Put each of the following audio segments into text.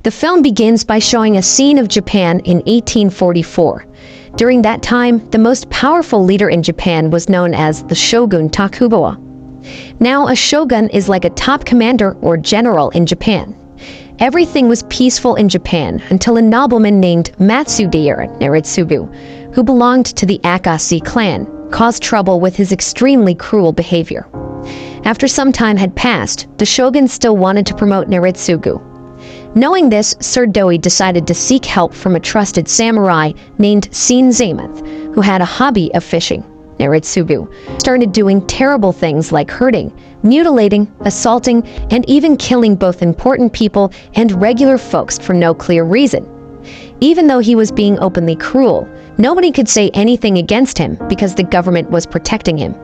The film begins by showing a scene of Japan in 1844. During that time, the most powerful leader in Japan was known as the shogun Tokugawa. Now, a shogun is like a top commander or general in Japan. Everything was peaceful in Japan until a nobleman named Matsudaira Naritsugu, who belonged to the Akashi clan, caused trouble with his extremely cruel behavior. After some time had passed, the shogun still wanted to promote Naritsugu. Knowing this, Sir Doi decided to seek help from a trusted samurai named Sin Zamoth, who had a hobby of fishing. Naritsugu started doing terrible things like hurting, mutilating, assaulting, and even killing both important people and regular folks for no clear reason. Even though he was being openly cruel, nobody could say anything against him because the government was protecting him.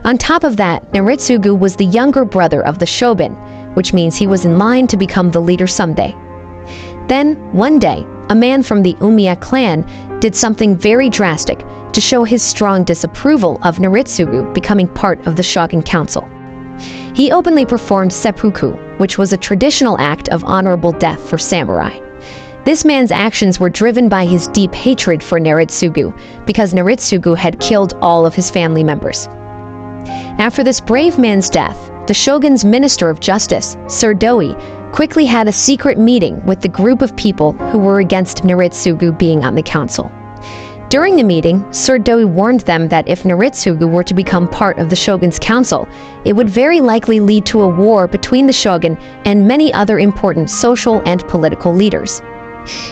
On top of that, Naritsugu was the younger brother of the shogun, which means he was in line to become the leader someday. Then, one day, a man from the Umiya clan did something very drastic to show his strong disapproval of Naritsugu becoming part of the shogun council. He openly performed seppuku, which was a traditional act of honorable death for samurai. This man's actions were driven by his deep hatred for Naritsugu, because Naritsugu had killed all of his family members. After this brave man's death, the shogun's Minister of Justice, Sir Doi, quickly had a secret meeting with the group of people who were against Naritsugu being on the council. During the meeting, Sir Doi warned them that if Naritsugu were to become part of the shogun's council, it would very likely lead to a war between the shogun and many other important social and political leaders.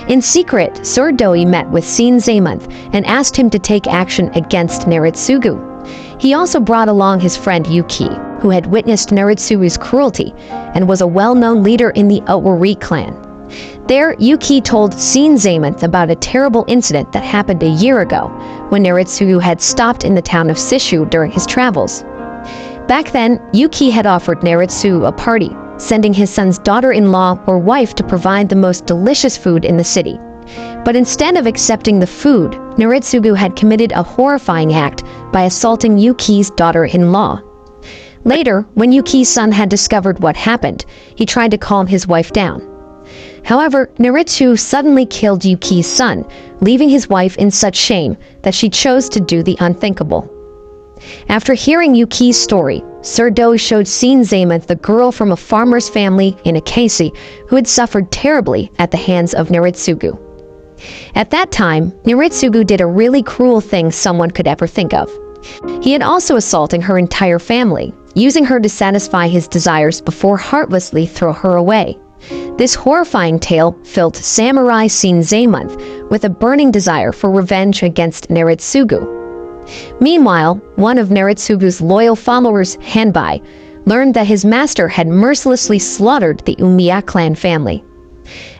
In secret, Sir Doi met with Sin Zamoth and asked him to take action against Naritsugu. He also brought along his friend Yuki, who had witnessed Naritsugu's cruelty and was a well-known leader in the Owari clan. There, Yuki told Sin Zamoth about a terrible incident that happened a year ago, when Naritsugu had stopped in the town of Sishu during his travels. Back then, Yuki had offered Naritsugu a party, sending his son's daughter-in-law or wife to provide the most delicious food in the city. But instead of accepting the food, Naritsugu had committed a horrifying act by assaulting Yuki's daughter-in-law. Later, when Yuki's son had discovered what happened, he tried to calm his wife down. However, Naritsugu suddenly killed Yuki's son, leaving his wife in such shame that she chose to do the unthinkable. After hearing Yuki's story, Sir Doi showed Sin Zamoth the girl from a farmer's family in Akashi who had suffered terribly at the hands of Naritsugu. At that time, Naritsugu did a really cruel thing someone could ever think of. He had also assaulted her entire family, using her to satisfy his desires before heartlessly throw her away. This horrifying tale filled Samurai Sin Zamoth with a burning desire for revenge against Naritsugu. Meanwhile, one of Naritsugu's loyal followers, Hanbai, learned that his master had mercilessly slaughtered the Umiya clan family.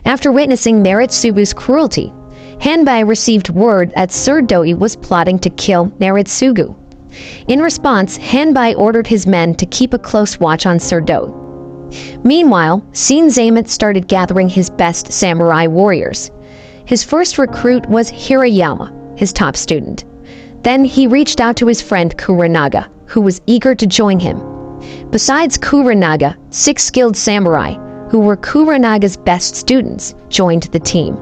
After witnessing Naritsugu's cruelty, Hanbai received word that Sir Doi was plotting to kill Naritsugu. In response, Hanbai ordered his men to keep a close watch on Sir Doi. Meanwhile, Sin Zamoth started gathering his best samurai warriors. His first recruit was Hirayama, his top student. Then he reached out to his friend Kuranaga, who was eager to join him. Besides Kuranaga, 6 skilled samurai, who were Kuranaga's best students, joined the team.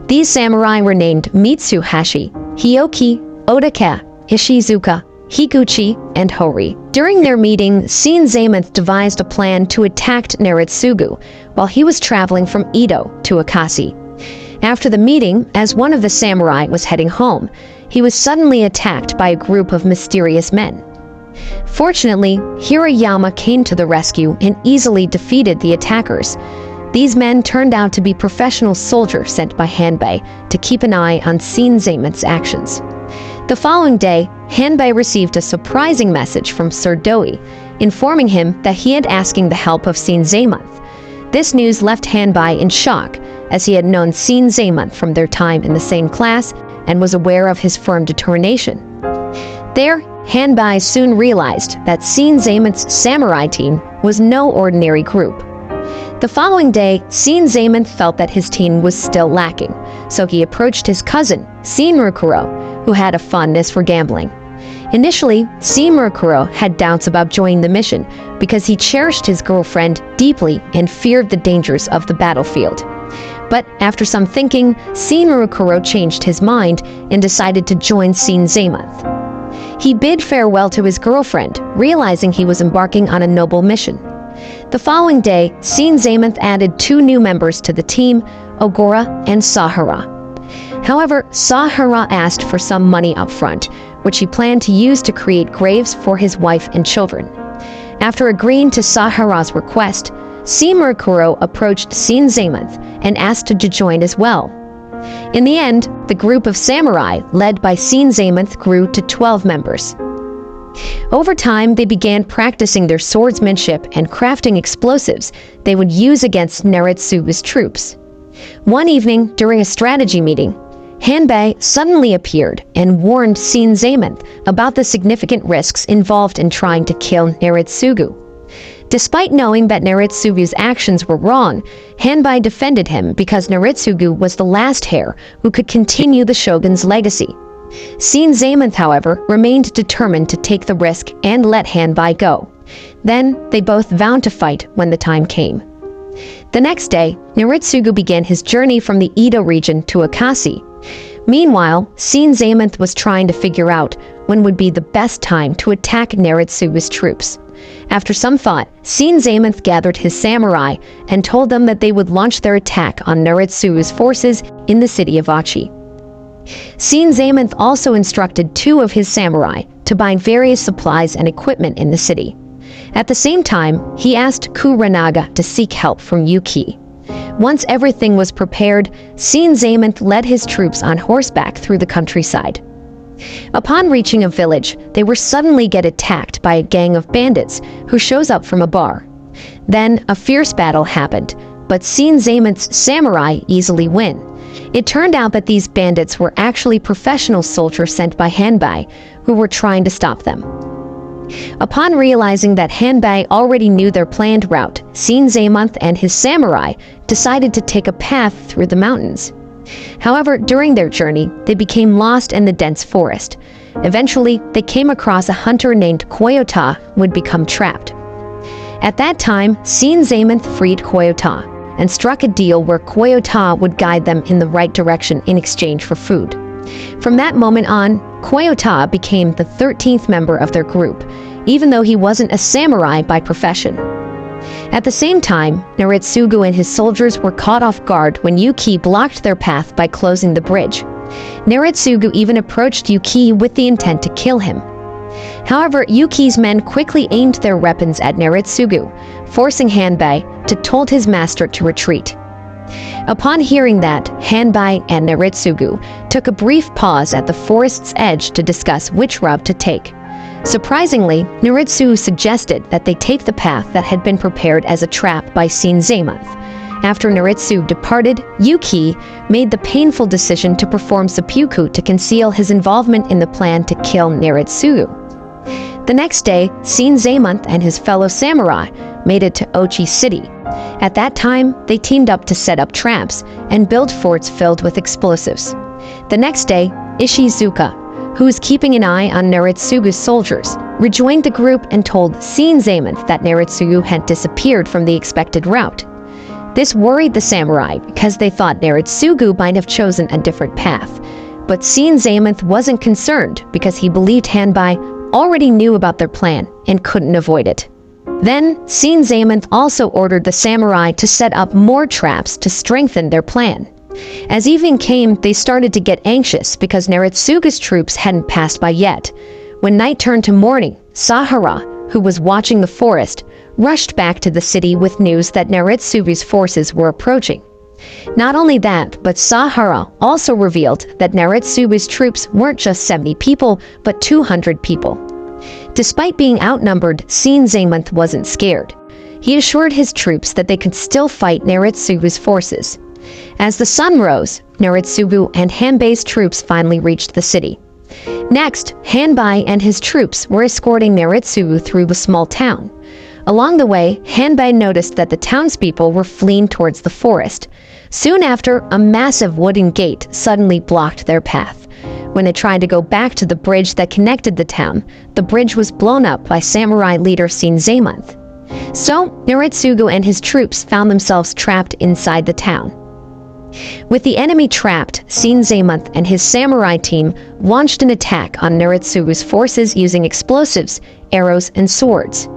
These samurai were named Mitsuhashi, Hioki, Odaka, Ishizuka, Higuchi, and Hori. During their meeting, Sin Zamoth devised a plan to attack Naritsugu while he was traveling from Edo to Akashi. After the meeting, as one of the samurai was heading home, he was suddenly attacked by a group of mysterious men. Fortunately, Hirayama came to the rescue and easily defeated the attackers. These men turned out to be professional soldiers sent by Hanbai to keep an eye on Sin Zamoth's actions. The following day, Hanbai received a surprising message from Sir Doi, informing him that he had asking the help of Sin Zamoth. This news left Hanbai in shock, as he had known Sin Zamoth from their time in the same class and was aware of his firm determination. There, Hanbai soon realized that Sin Zamoth's samurai team was no ordinary group. The following day, Sin Zamoth felt that his team was still lacking, so he approached his cousin, Sin Murukuro, who had a fondness for gambling. Initially, Sin Murukuro had doubts about joining the mission because he cherished his girlfriend deeply and feared the dangers of the battlefield. But after some thinking, Newrecaps changed his mind and decided to join Zamoth. He bid farewell to his girlfriend, realizing he was embarking on a noble mission. The following day, Zamoth added 2 new members to the team, Ogora and Sahara. However, Sahara asked for some money up front, which he planned to use to create graves for his wife and children. After agreeing to Sahara's request, Newrecaps approached Zamoth and asked to join as well. In the end, the group of samurai, led by Zamoth, grew to 12 members. Over time, they began practicing their swordsmanship and crafting explosives they would use against Newrecaps' troops. One evening, during a strategy meeting, Hanbei suddenly appeared and warned Zamoth about the significant risks involved in trying to kill Newrecaps. Despite knowing that Newrecaps' actions were wrong, Hanbei defended him because Newrecaps was the last heir who could continue the shogun's legacy. Zamoth, however, remained determined to take the risk and let Hanbei go. Then, they both vowed to fight when the time came. The next day, Newrecaps began his journey from the Edo region to Akasi. Meanwhile, Zamoth was trying to figure out when would be the best time to attack Newrecaps' troops. After some thought, Zamoth gathered his samurai and told them that they would launch their attack on Newrecaps' forces in the city of Achi. Zamoth also instructed 2 of his samurai to buy various supplies and equipment in the city. At the same time, he asked Kuranaga to seek help from Yuki. Once everything was prepared, Zamoth led his troops on horseback through the countryside. Upon reaching a village, they were suddenly get attacked by a gang of bandits who shows up from a bar. Then a fierce battle happened, but Zamoth's samurai easily win. It turned out that these bandits were actually professional soldiers sent by Hanbei, who were trying to stop them. Upon realizing that Hanbei already knew their planned route, Zamoth and his samurai decided to take a path through the mountains. However, during their journey, they became lost in the dense forest. Eventually, they came across a hunter named Koyota who had become trapped. At that time, Zamoth freed Koyota and struck a deal where Koyota would guide them in the right direction in exchange for food. From that moment on, Koyota became the 13th member of their group, even though he wasn't a samurai by profession. At the same time, Newrecaps and his soldiers were caught off guard when Yuki blocked their path by closing the bridge. Newrecaps even approached Yuki with the intent to kill him. However, Yuki's men quickly aimed their weapons at Newrecaps, forcing Hanbei to told his master to retreat. Upon hearing that, Hanbei and Newrecaps took a brief pause at the forest's edge to discuss which route to take. Surprisingly, Newrecaps suggested that they take the path that had been prepared as a trap by Zamoth. After Newrecaps departed, Yuki made the painful decision to perform seppuku to conceal his involvement in the plan to kill Newrecaps. The next day, Zamoth and his fellow samurai made it to Ochi City. At that time, they teamed up to set up traps and build forts filled with explosives. The next day, Ishizuka, who was keeping an eye on Newrecaps' soldiers, rejoined the group and told Zamoth that Newrecaps had disappeared from the expected route. This worried the samurai because they thought Newrecaps might have chosen a different path. But Zamoth wasn't concerned because he believed Hanbei already knew about their plan and couldn't avoid it. Then, Zamoth also ordered the samurai to set up more traps to strengthen their plan. As evening came, they started to get anxious because Newrecaps' troops hadn't passed by yet. When night turned to morning, Sahara, who was watching the forest, rushed back to the city with news that Newrecaps' forces were approaching. Not only that, but Sahara also revealed that Newrecaps' troops weren't just 70 people, but 200 people. Despite being outnumbered, Zamoth wasn't scared. He assured his troops that they could still fight Newrecaps' forces. As the sun rose, Newrecaps and Hanbei's troops finally reached the city. Next, Hanbei and his troops were escorting Newrecaps through the small town. Along the way, Hanbei noticed that the townspeople were fleeing towards the forest. Soon after, a massive wooden gate suddenly blocked their path. When they tried to go back to the bridge that connected the town, the bridge was blown up by samurai leader Zamoth. So, Newrecaps and his troops found themselves trapped inside the town. With the enemy trapped, Sin Zamoth and his samurai team launched an attack on Naritsugu's forces using explosives, arrows, and swords.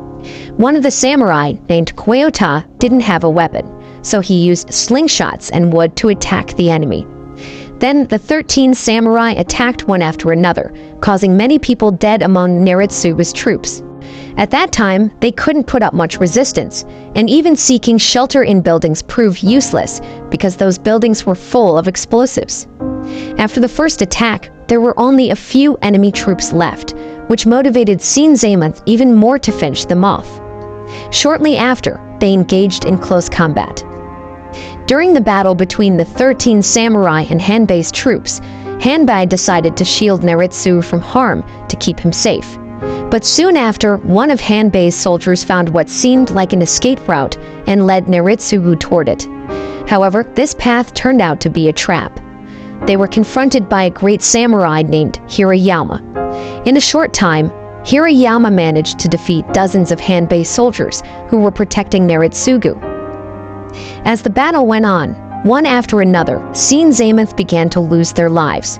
One of the samurai, named Kyoto, didn't have a weapon, so he used slingshots and wood to attack the enemy. Then the 13 samurai attacked one after another, causing many people dead among Naritsugu's troops. At that time, they couldn't put up much resistance, and even seeking shelter in buildings proved useless because those buildings were full of explosives. After the first attack, there were only a few enemy troops left, which motivated Sin Zamoth even more to finish them off. Shortly after, they engaged in close combat. During the battle between the 13 samurai and Hanbei's troops, Hanbei decided to shield Naritsugu from harm to keep him safe. But soon after, one of Hanbei's soldiers found what seemed like an escape route and led Naritsugu toward it. However, this path turned out to be a trap. They were confronted by a great samurai named Hirayama. In a short time, Hirayama managed to defeat dozens of Hanbei soldiers who were protecting Naritsugu. As the battle went on, one after another, Sin Zamoth began to lose their lives.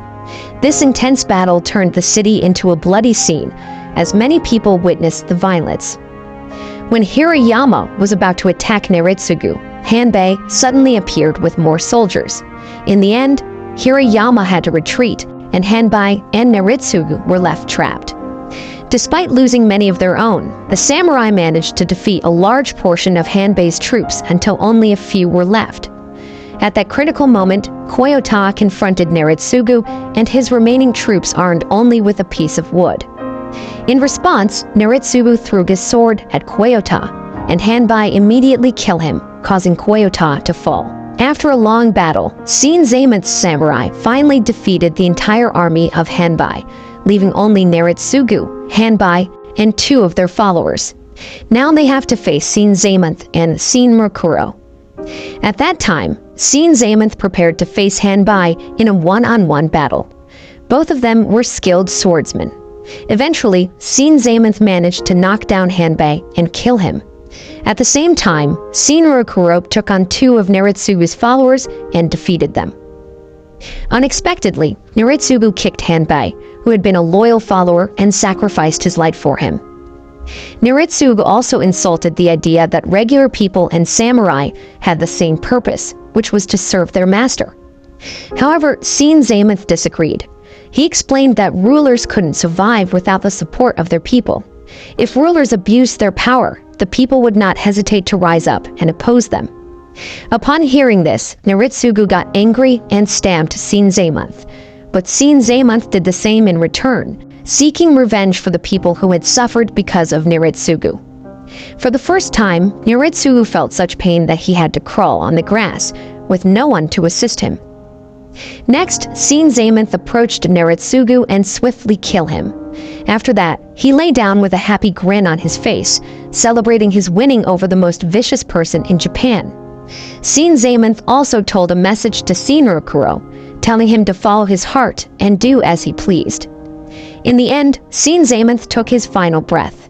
This intense battle turned the city into a bloody scene, as many people witnessed the violence. When Hirayama was about to attack Naritsugu, Hanbei suddenly appeared with more soldiers. In the end, Hirayama had to retreat, and Hanbei and Naritsugu were left trapped. Despite losing many of their own, the samurai managed to defeat a large portion of Hanbei's troops until only a few were left. At that critical moment, Kyoto confronted Naritsugu, and his remaining troops armed only with a piece of wood. In response, Naritsugu threw his sword at Kyoto, and Hanbei immediately killed him, causing Kyoto to fall. After a long battle, Sin Zamoth's samurai finally defeated the entire army of Hanbei, leaving only Naritsugu, Hanbei, and 2 of their followers. Now they have to face Sin Zamoth and Sin Mshorror. At that time, Sin Zamoth prepared to face Hanbei in a one-on-one battle. Both of them were skilled swordsmen. Eventually, Sin Zamoth managed to knock down Hanbei and kill him. At the same time, Sin Mshorror took on 2 of Naritsugu's followers and defeated them. Unexpectedly, Naritsugu kicked Hanbei, who had been a loyal follower, and sacrificed his life for him. Naritsugu also insulted the idea that regular people and samurai had the same purpose, which was to serve their master. However, Sin Zamoth disagreed. He explained that rulers couldn't survive without the support of their people. If rulers abused their power, the people would not hesitate to rise up and oppose them. Upon hearing this, Naritsugu got angry and stabbed Sin Zamoth. But Sin Zamoth did the same in return, seeking revenge for the people who had suffered because of Naritsugu. For the first time, Naritsugu felt such pain that he had to crawl on the grass, with no one to assist him. Next, Sin Zamoth approached Naritsugu and swiftly killed him. After that, he lay down with a happy grin on his face, celebrating his winning over the most vicious person in Japan. Sin Zamoth also told a message to Sin Mshorror, telling him to follow his heart and do as he pleased. In the end, Sin Zamoth took his final breath.